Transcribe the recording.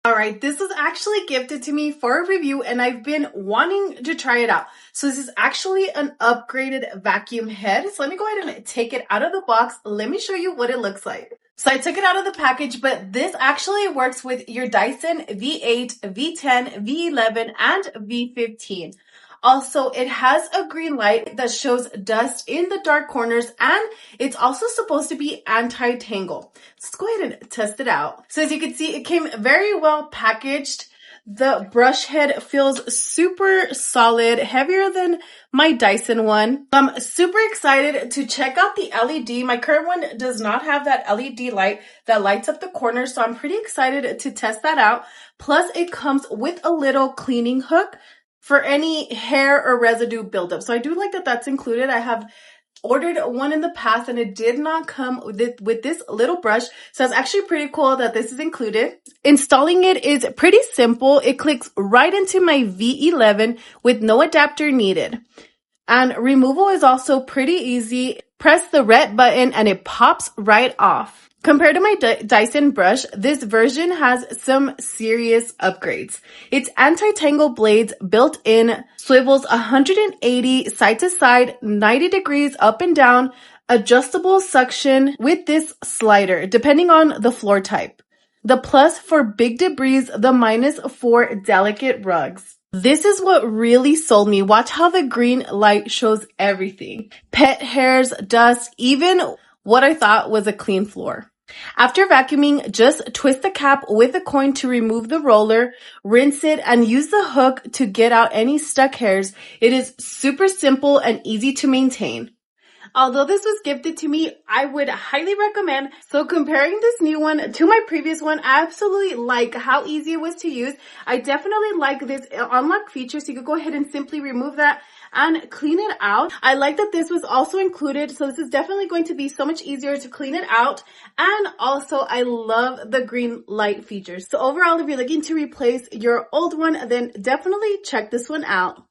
All right, this was actually gifted to me for a review and I've been wanting to try it out. So this is actually an upgraded vacuum head. So let me go ahead and take it out of the box. Let me show you what it looks like. So I took it out of the package, but this actually works with your Dyson V8, V10, V11, and V15. Also, it has a green light that shows dust in the dark corners, and it's also supposed to be anti-tangle. Let's go ahead and test it out. So as you can see, it came very well packaged. The brush head feels super solid, heavier than my Dyson one. I'm super excited to check out the LED. My current one does not have that LED light that lights up the corners, so I'm pretty excited to test that out. Plus, it comes with a little cleaning hook for any hair or residue buildup. So I do like that that's included. I have ordered one in the past and it did not come with this little brush. So it's actually pretty cool that this is included. Installing it is pretty simple. It clicks right into my V11 with no adapter needed. And removal is also pretty easy. Press the red button and it pops right off. Compared to my Dyson brush, this version has some serious upgrades. Its anti-tangle blades built in, swivels 180 side to side, 90 degrees up and down, adjustable suction with this slider depending on the floor type. The plus for big debris, the minus for delicate rugs. This is what really sold me. Watch how the green light shows everything. Pet hairs, dust, even what I thought was a clean floor. After vacuuming, just twist the cap with a coin to remove the roller, rinse it, and use the hook to get out any stuck hairs. It is super simple and easy to maintain. Although this was gifted to me, I would highly recommend. So comparing this new one to my previous one, I absolutely like how easy it was to use. I definitely like this unlock feature, so you could go ahead and simply remove that and clean it out. I like that this was also included, so this is definitely going to be so much easier to clean it out. And also, I love the green light features. So overall, if you're looking to replace your old one, then definitely check this one out.